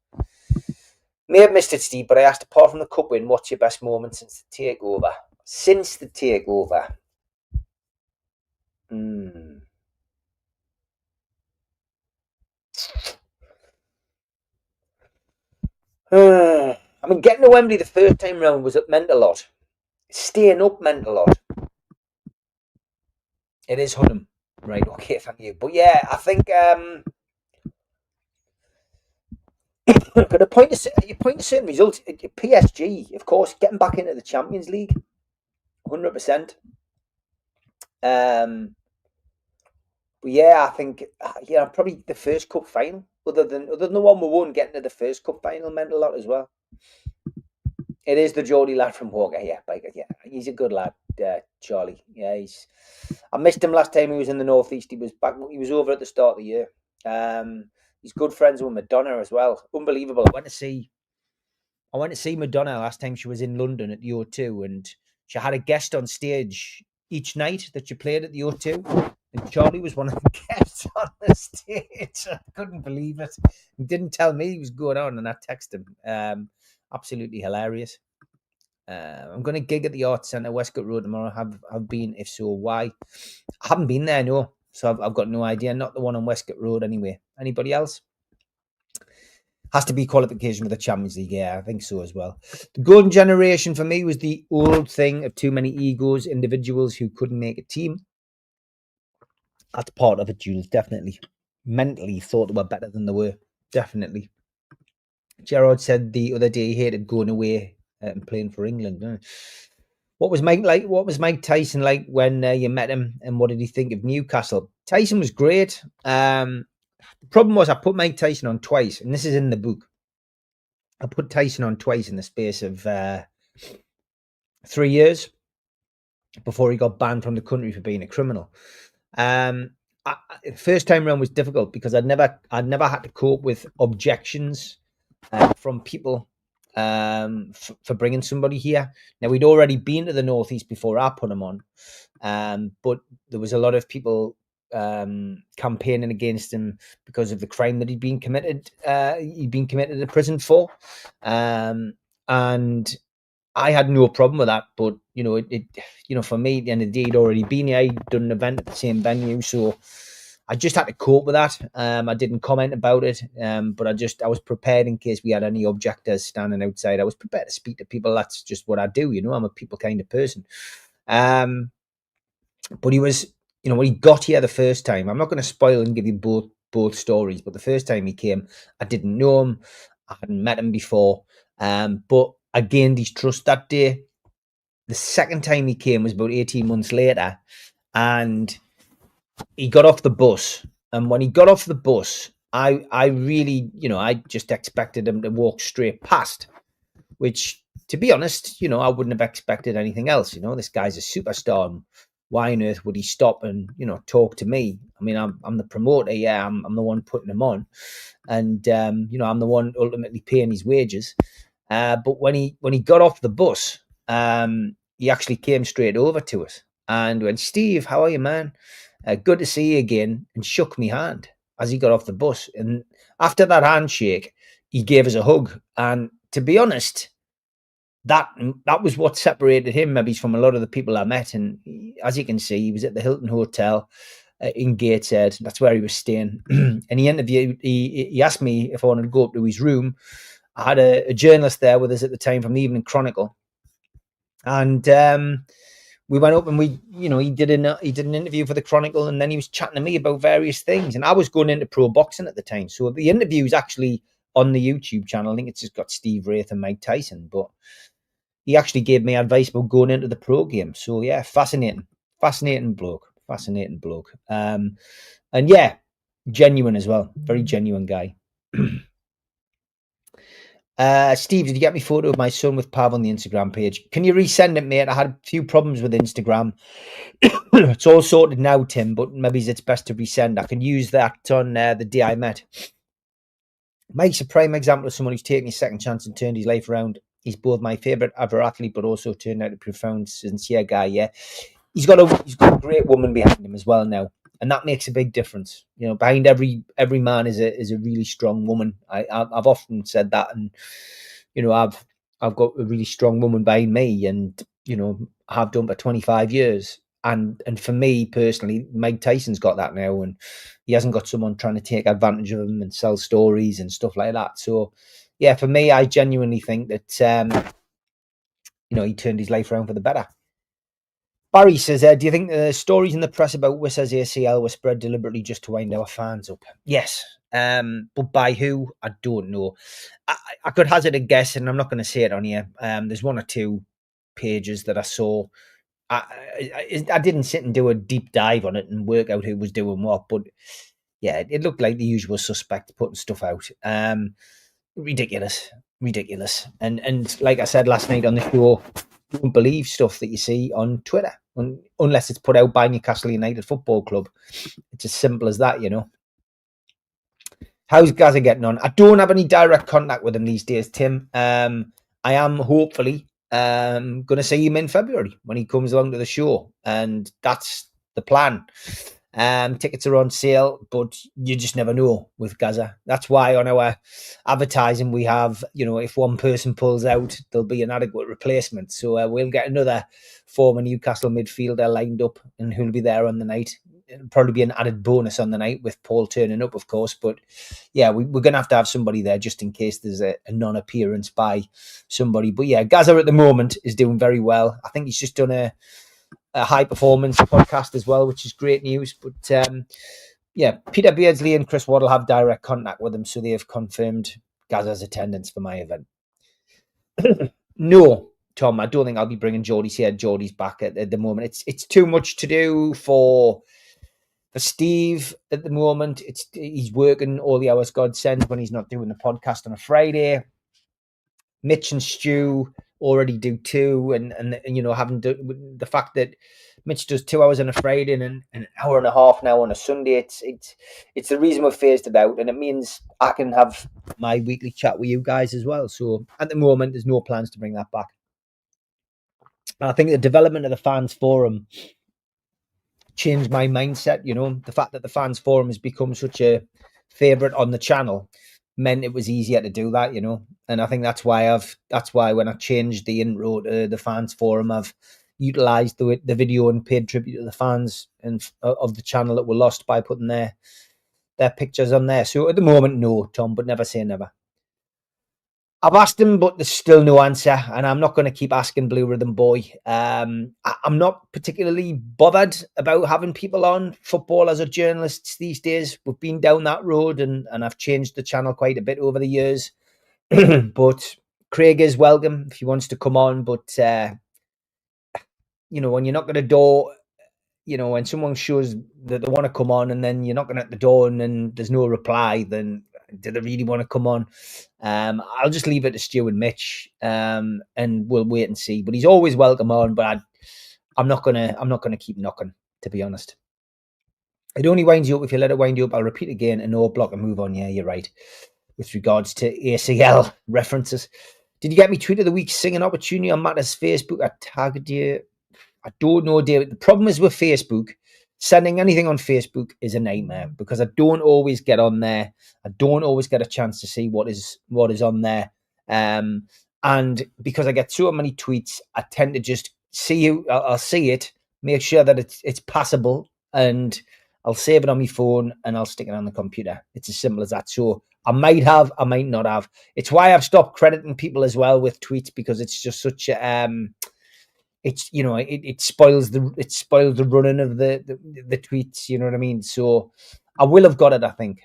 May have missed it, Steve, but I asked, apart from the cup win, what's your best moment since the takeover? Since the takeover. Getting to Wembley the first time round was meant a lot. Staying up meant a lot. It is Hunnam. Right, okay, thank you. But yeah, I think but you point to certain results. PSG, of course, getting back into the Champions League, 100%. But yeah, I think probably the first cup final, other than the one we won, getting to the first cup final meant a lot as well. It is the Geordie lad from Walker, yeah, Baker, yeah, he's a good lad, Charlie. Yeah, I missed him last time he was in the northeast. He was back. He was over at the start of the year. He's good friends with Madonna as well. Unbelievable. I went to see Madonna last time she was in London at the O2, and she had a guest on stage each night that she played at the O2. And Charlie was one of the guests on the stage. I couldn't believe it. He didn't tell me he was going on, and I texted him. Absolutely hilarious. I'm going to gig at the Arts Centre, Westcott Road tomorrow. Have been? If so, why? I haven't been there, no. So I've got no idea. Not the one on Westcott Road, anyway. Anybody else? Has to be qualification for the Champions League. Yeah, I think so as well. The golden generation for me was the old thing of too many egos, individuals who couldn't make a team. That's part of it, Jules, definitely. Mentally thought they were better than they were, definitely. Gerard said the other day he hated going away and playing for England. What was Mike like? What was Mike Tyson like when you met him, and what did he think of Newcastle? Tyson was great. The problem was I put Mike Tyson on twice, and this is in the book. I put Tyson on twice in the space of 3 years before he got banned from the country for being a criminal. First time around was difficult because I'd never had to cope with objections from people for bringing somebody here. Now, we'd already been to the Northeast before I put him on, but there was a lot of people campaigning against him because of the crime that he'd been committed to prison for, and I had no problem with that. But for me, at the end of the day, he'd already been here. He'd done an event at the same venue, so I just had to cope with that. I didn't comment about it, but I was prepared in case we had any objectors standing outside. I was prepared to speak to people. That's just what I do. I'm a people kind of person. But he was, when he got here the first time, I'm not going to spoil and give you both stories, but the first time he came, I didn't know him. I hadn't met him before. But I gained his trust that day. The second time he came was about 18 months later, and he got off the bus. And when he got off the bus, I really, I just expected him to walk straight past, which, to be honest, I wouldn't have expected anything else. This guy's a superstar. And why on earth would he stop and, talk to me? I mean, I'm the promoter. Yeah, I'm the one putting him on. And, I'm the one ultimately paying his wages. But when he got off the bus, he actually came straight over to us and went, "Steve, how are you, man? Good to see you again," and shook me hand as he got off the bus. And after that handshake, he gave us a hug. And to be honest, that was what separated him maybe from a lot of the people I met. And as you can see, he was at the Hilton Hotel in Gateshead. That's where he was staying. And he asked me if I wanted to go up to his room. I had a journalist there with us at the time from the Evening Chronicle, and we went up and he did an interview for the Chronicle, and then he was chatting to me about various things. And I was going into pro boxing at the time, so the interview is actually on the YouTube channel. I think it's just got Steve Wraith and Mike Tyson, but he actually gave me advice about going into the pro game. So yeah, fascinating bloke. And yeah, genuine as well, very genuine guy. Steve, did you get me photo of my son with Pav on the Instagram page? Can you resend it, mate? I had a few problems with Instagram. It's all sorted now, Tim, but maybe it's best to resend. I can use that on the day I met. Mike's a prime example of someone who's taken his second chance and turned his life around. He's both my favourite ever athlete, but also turned out a profound, sincere guy. Yeah, he's got a great woman behind him as well now, and that makes a big difference. Behind every man is a really strong woman. I've often said that, and I've got a really strong woman behind me, and I have done for 25 years. And for me personally, Mike Tyson's got that now, and he hasn't got someone trying to take advantage of him and sell stories and stuff like that. So, yeah, for me, I genuinely think that he turned his life around for the better. Barry says, do you think the stories in the press about Wissa's ACL were spread deliberately just to wind our fans up? Yes. But by who? I don't know. I could hazard a guess, and I'm not going to say it on here. There's one or two pages that I saw. I didn't sit and do a deep dive on it and work out who was doing what, but yeah, it looked like the usual suspect putting stuff out. Ridiculous. And like I said last night on the show, don't believe stuff that you see on Twitter unless it's put out by Newcastle United Football Club. It's as simple as that, you know. How's Gaza getting on? I don't have any direct contact with him these days, Tim. I am hopefully going to see him in February when he comes along to the show, and that's the plan. Tickets are on sale, but you just never know with Gaza. That's why on our advertising we have, you know, if one person pulls out, there'll be an adequate replacement. So we'll get another former Newcastle midfielder lined up, and who'll be there on the night. It'll probably be an added bonus on the night with Paul turning up, of course. But yeah, we're going to have somebody there just in case there's a non-appearance by somebody. But yeah, Gaza at the moment is doing very well. I think he's just done a high performance podcast as well, which is great news. But yeah, Peter Beardsley and Chris Waddle have direct contact with him, so they have confirmed Gaza's attendance for my event. No, Tom, I don't think I'll be bringing Geordie's here. Geordie's back at the moment. It's too much to do for Steve at the moment. He's working all the hours God sends when he's not doing the podcast on a Friday. Mitch and Stu already do two, and you know, having the fact that Mitch does 2 hours on a Friday and an hour and a half now on a Sunday, it's the reason we're phased it out, and it means I can have my weekly chat with you guys as well. So at the moment, there's no plans to bring that back. And I think the development of the fans forum changed my mindset. You know, the fact that the fans forum has become such a favorite on the channel meant it was easier to do that, you know. And I think that's why when I changed the intro to the fans forum, I've utilized the video and paid tribute to the fans and of the channel that were lost by putting their pictures on there. So at the moment, no, Tom, but never say never. I've asked him, but there's still no answer, and I'm not going to keep asking Blue Rhythm Boy. I'm not particularly bothered about having people on, footballers or journalists these days. We've been down that road, and I've changed the channel quite a bit over the years. But Craig is welcome if he wants to come on. But, you know, when you're knocking at the door, you know, when someone shows that they want to come on and then you're knocking at the door and then there's no reply, then do they really want to come on? I'll just leave it to Stu and Mitch, and we'll wait and see. But he's always welcome on. But I'm not gonna keep knocking, to be honest. It only winds you up if you let it wind you up. I'll repeat again, and no block and move on. Yeah, you're right. With regards to ACL references, did you get me tweet of the week singing opportunity on Matters Facebook? I tagged you. I don't know, David. The problem is with Facebook, sending anything on Facebook is a nightmare because I don't always get on there. I don't always get a chance to see what is on there. And because I get so many tweets, I tend to just I'll see it, make sure that it's passable, and I'll save it on my phone and I'll stick it on the computer. It's as simple as that. So I might have, I might not have. It's why I've stopped crediting people as well with tweets, because it's just such a it's, you know, it spoils the running of the tweets, you know what I mean? So I will have got it, I think.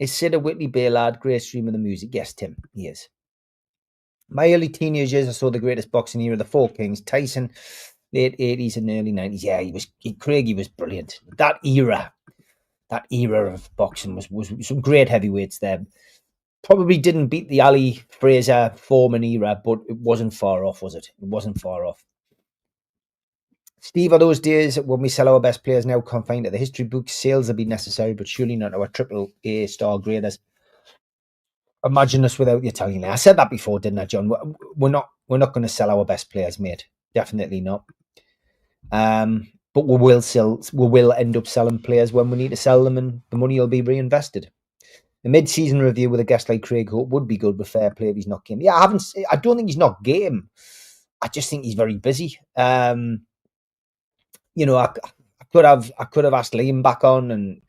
Is Sid a Whitley Baylard, great stream of the music? Yes, Tim, he is. My early teenage years, I saw the greatest boxing era, the Four Kings, Tyson, late 80s and early 90s. Yeah, Craig was brilliant. That era of boxing was some great heavyweights there. Probably didn't beat the Ali Fraser Foreman era, but it wasn't far off, was it? It wasn't far off. Steve, are those days when we sell our best players now confined to the history books? Sales will be necessary, but surely not our triple A star graders. Imagine us without the Italian. I said that before, didn't I, John? We're not going to sell our best players, mate. Definitely not. But we will end up selling players when we need to sell them, and the money will be reinvested. A mid-season review with a guest like Craig Hope would be good with fair play if he's not game. Yeah, I don't think he's not game. I just think he's very busy. You know, I could have asked Liam back on and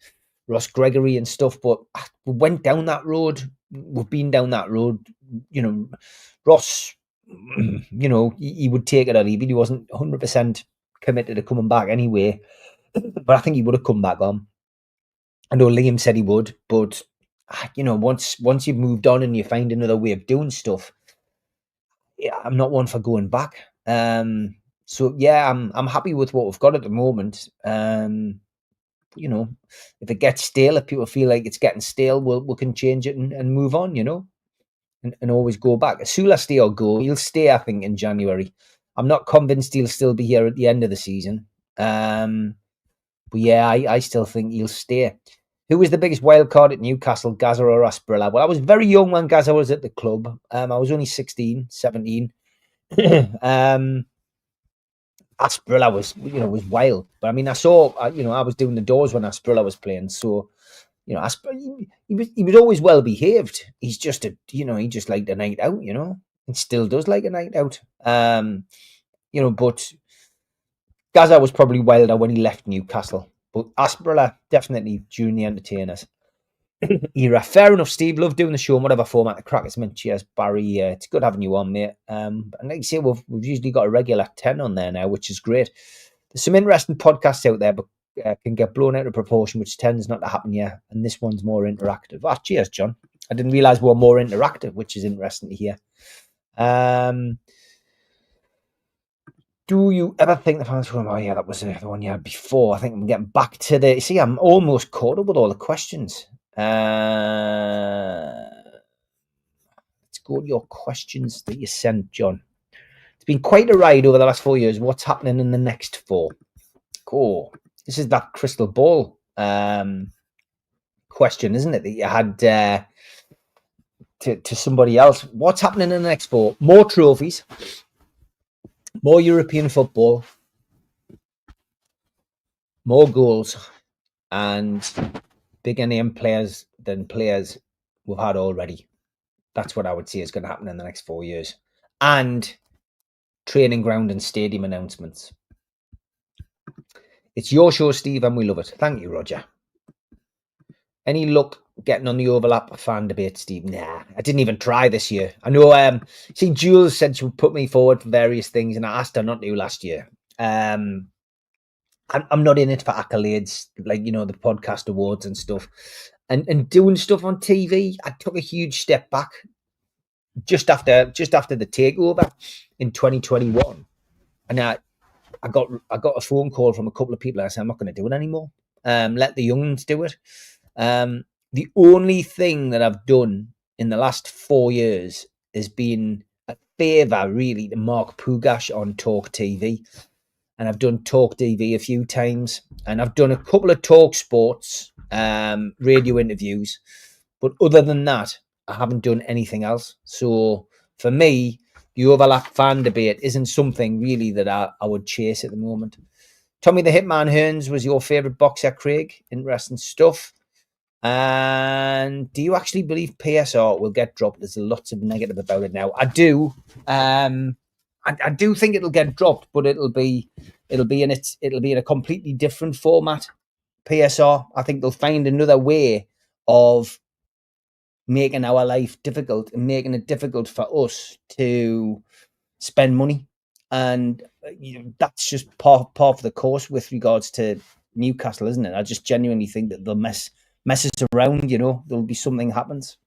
Ross Gregory and stuff, but we went down that road. We've been down that road. You know, Ross, you know, he would take it or leave it. He wasn't 100% committed to coming back anyway. But I think he would have come back on. I know Liam said he would, but once you've moved on and you find another way of doing stuff, yeah, I'm not one for going back. So yeah, I'm happy with what we've got at the moment. If it gets stale, if people feel like it's getting stale, we can change it and move on, and always go back. Sula stay or go? He'll stay, I think, in January. I'm not convinced he'll still be here at the end of the season. But yeah, I still think he'll stay. Who was the biggest wild card at Newcastle, Gaza or Asprilla? Well, I was very young when Gaza was at the club. I was only 16, 17. Asprilla was wild. But I mean, I was doing the doors when Asprilla was playing. So, he was always well behaved. He's just he just liked a night out, and still does like a night out. But Gaza was probably wilder when he left Newcastle. But Asprilla, definitely during the entertainers era. Fair enough, Steve. Love doing the show in whatever format the crackers meant. Cheers, Barry. It's good having you on, mate. And like you say, we've usually got a regular 10 on there now, which is great. There's some interesting podcasts out there, but can get blown out of proportion, which tends not to happen here. And this one's more interactive. Cheers, John. I didn't realise we were more interactive, which is interesting to hear. Do you ever think the fans were, that was the one you had before? I think I'm getting back to I'm almost caught up with all the questions. Let's go to your questions that you sent, John. It's been quite a ride over the last 4 years. What's happening in the next 4? Cool. This is that crystal ball question, isn't it, that you had to somebody else? What's happening in the next 4? More trophies, more European football, more goals, and bigger name players than players we've had already. That's what I would say is going to happen in the next 4 years. And training ground and stadium announcements. It's your show, Steve, and we love it. Thank you, Roger. Any luck getting on the overlap fan debate, Steve? Nah, I didn't even try this year. I know, Jules said she would put me forward for various things, and I asked her not to last year. I'm not in it for accolades, like, the podcast awards and stuff. And doing stuff on TV, I took a huge step back just after the takeover in 2021. And I got a phone call from a couple of people. I said, I'm not going to do it anymore. Let the youngs do it. The only thing that I've done in the last 4 years has been a favour, really, to Mark Pugash on Talk TV. And I've done Talk TV a few times. And I've done a couple of Talk Sports radio interviews. But other than that, I haven't done anything else. So for me, the overlap fan debate isn't something really that I would chase at the moment. Tommy the Hitman Hearns was your favourite boxer, Craig. Interesting stuff. And do you actually believe PSR will get dropped? There's lots of negative about it now. I do. I do think it'll get dropped, but it'll be in a completely different format. PSR. I think they'll find another way of making our life difficult and making it difficult for us to spend money. And that's just part of the course with regards to Newcastle, isn't it? I just genuinely think that they'll mess us around, there'll be something happens.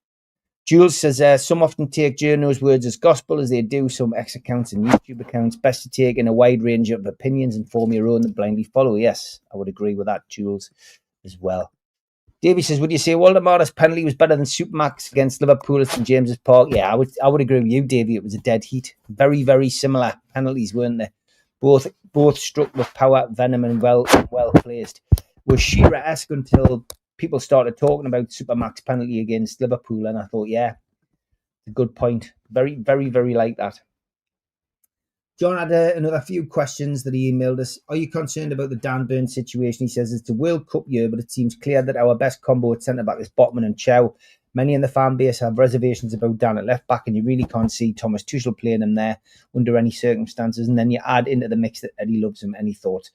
Jules says, some often take journos' words as gospel, as they do some X accounts and YouTube accounts. Best to take in a wide range of opinions and form your own and blindly follow. Yes, I would agree with that, Jules, as well. Davey says, would you say Waldemara's penalty was better than Supermax against Liverpool at St James's Park? Yeah, I would agree with you, Davey. It was a dead heat. Very, very similar penalties, weren't they? Both struck with power, venom, and well placed. Was Shearer-esque until people started talking about Supermax penalty against Liverpool, and I thought, yeah, a good point. Very, very, very like that. John had another few questions that he emailed us. Are you concerned about the Dan Burn situation? He says it's a World Cup year, but it seems clear that our best combo at centre-back is Botman and Chow. Many in the fan base have reservations about Dan at left-back, and you really can't see Thomas Tuchel playing him there under any circumstances. And then you add into the mix that Eddie loves him. Any thoughts?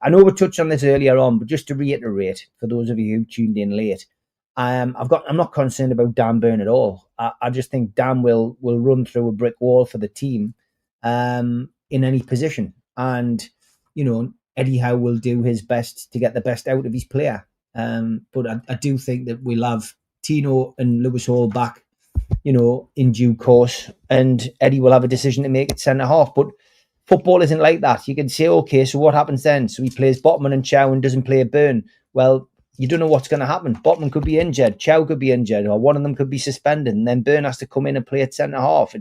I know we touched on this earlier on, but just to reiterate, for those of you who tuned in late, I'm not concerned about Dan Burn at all. I just think Dan will run through a brick wall for the team in any position. And Eddie Howe will do his best to get the best out of his player. But I do think that we'll have Tino and Lewis Hall back, in due course, and Eddie will have a decision to make at centre half. But football isn't like that. You can say, okay, so what happens then? So he plays Botman and Chow and doesn't play Byrne. Well, you don't know what's going to happen. Botman could be injured, Chow could be injured, or one of them could be suspended, and then Byrne has to come in and play at centre half.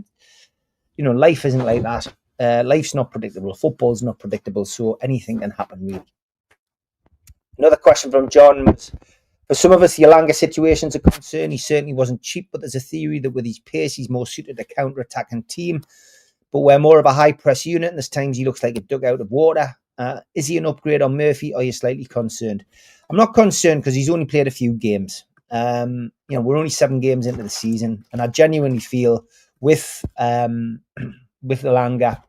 Life isn't like that. Life's not predictable. Football's not predictable, so anything can happen, really. Another question from John was, for some of us, the Elanga situation's a concern. He certainly wasn't cheap, but there's a theory that with his pace, he's more suited to counter-attacking team. But we're more of a high-press unit, and there's times he looks like a dug out of water. Is he an upgrade on Murphy, or are you slightly concerned? I'm not concerned because he's only played a few games. We're only 7 games into the season, and I genuinely feel with Elanga,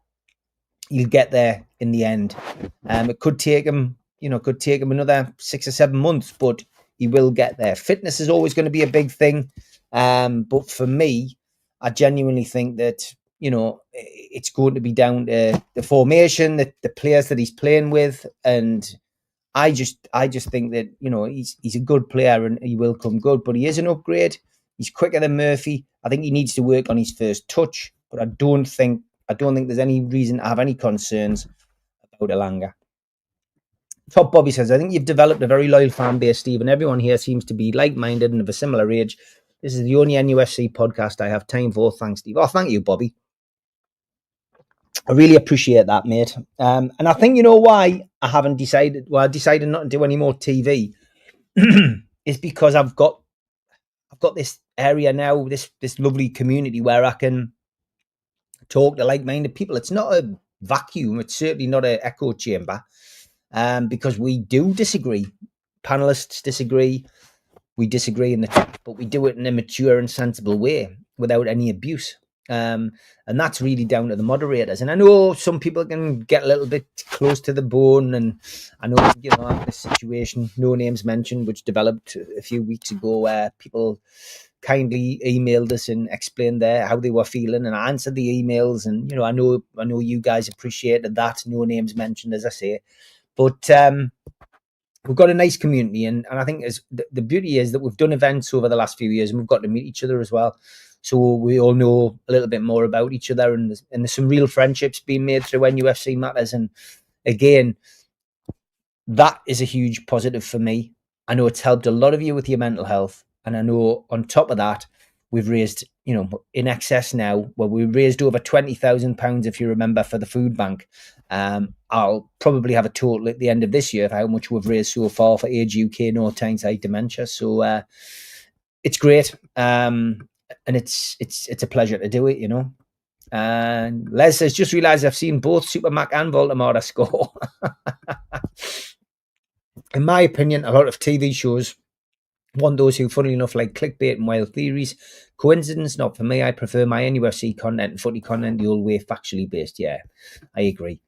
he'll get there in the end. It could take him, another 6 or 7 months, but he will get there. Fitness is always going to be a big thing, but for me, I genuinely think that it's going to be down to the formation, the players that he's playing with, and I just think that he's a good player and he will come good, but he is an upgrade. He's quicker than Murphy. I think he needs to work on his first touch, but I don't think there's any reason to have any concerns about Elanga. Top Bobby says, I think you've developed a very loyal fan base, Steve, and everyone here seems to be like-minded and of a similar age. This is the only NUFC podcast I have time for. Thanks, Steve. Oh, thank you, Bobby. I really appreciate that, mate. And I think why I haven't decided. Well, I decided not to do any more TV is because I've got this area now, this lovely community where I can talk to like-minded people. It's not a vacuum. It's certainly not an echo chamber, because we do disagree. Panelists disagree. We disagree in the chat, but we do it in a mature and sensible way without any abuse. And that's really down to the moderators. And I know some people can get a little bit close to the bone, and I know this situation, no names mentioned, which developed a few weeks ago, where people kindly emailed us and explained how they were feeling, and I answered the emails, and I know you guys appreciated that. No names mentioned, as I say, but we've got a nice community, and I think the beauty is that we've done events over the last few years, and we've got to meet each other as well. So we all know a little bit more about each other, and there's some real friendships being made through NUFC Matters. And again, that is a huge positive for me. I know it's helped a lot of you with your mental health. And I know on top of that, we've raised, in excess now, we raised over £20,000, if you remember, for the food bank. I'll probably have a total at the end of this year of how much we've raised so far for Age UK, No Tyneside Dementia. So it's great. And it's a pleasure to do it, And Les says, just realised I've seen both Supermac and Voldemort score. In my opinion, a lot of TV shows want those who, funnily enough, like clickbait and wild theories. Coincidence? Not for me. I prefer my NUFC content and footy content the old way, factually based. Yeah, I agree.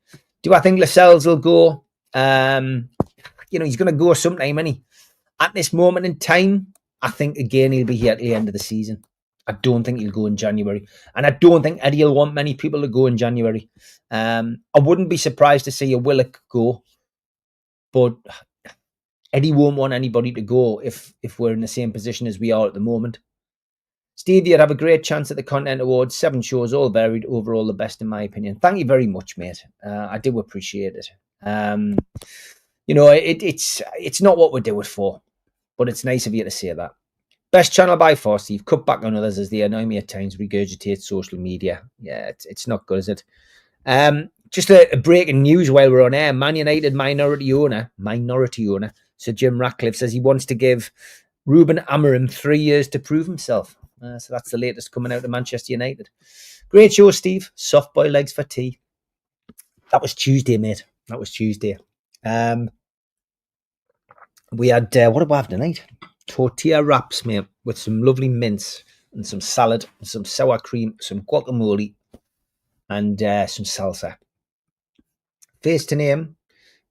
Do I think Lascelles will go? He's going to go sometime, isn't he? At this moment in time, I think, again, he'll be here at the end of the season. I don't think he'll go in January. And I don't think Eddie will want many people to go in January. I wouldn't be surprised to see a Willock go. But Eddie won't want anybody to go if we're in the same position as we are at the moment. Steve, you'd have a great chance at the Content Awards. 7 shows, all varied. Overall, the best in my opinion. Thank you very much, mate. I do appreciate it. It's not what we do it for. But it's nice of you to say that. Best channel by far, Steve. Cut back on others as they annoy me at times. Regurgitate social media. Yeah, it's not good, is it? Just a breaking news while we're on air. Man United minority owner, Sir Jim Ratcliffe, says he wants to give Ruben Amorim 3 years to prove himself. So that's the latest coming out of Manchester United. Great show, Steve. Soft boy legs for tea. That was Tuesday, mate. That was Tuesday. We had, what did we have tonight? Tortilla wraps, mate, with some lovely mince and some salad, and some sour cream, some guacamole, and some salsa. Face to name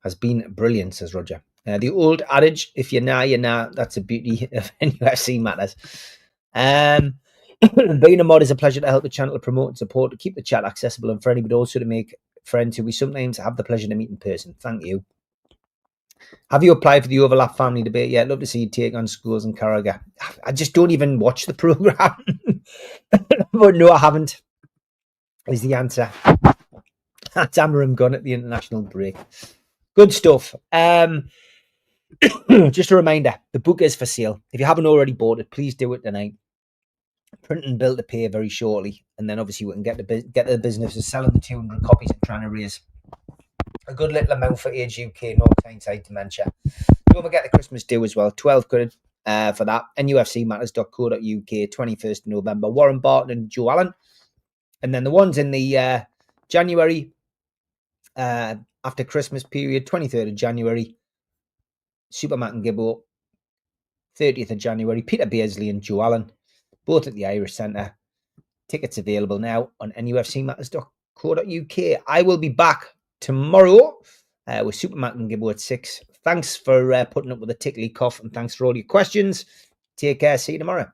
has been brilliant, says Roger. The old adage, if you're you're nah. That's a beauty of NUFC Matters. Being a mod is a pleasure to help the channel to promote and support, to keep the chat accessible and friendly, but also to make friends who we sometimes have the pleasure to meet in person. Thank you. Have you applied for the Overlap Family Debate yet? Love to see you take on Scholes and Carragher. I just don't even watch the programme. But no, I haven't, is the answer. That's Amarim gone at the international break. Good stuff. Just a reminder, the book is for sale. If you haven't already bought it, please do it tonight. Print and build to pay very shortly. And then obviously we can get the business of selling the 200 copies and trying to raise a good little amount for Age UK, North Tyneside Dementia. Don't forget the Christmas do as well. 12 quid for that. nufcmatterspodcast.co.uk, 21st of November. Warren Barton and Joe Allen. And then the ones in the January, after Christmas period, 23rd of January, Supermatt and Gibbo, 30th of January, Peter Beardsley and Joe Allen, both at the Irish Centre. Tickets available now on nufcmatters.co.uk. I will be back tomorrow with Supermatt and Gibbo at 6. Thanks for putting up with a tickly cough, and thanks for all your questions. Take care. See you tomorrow.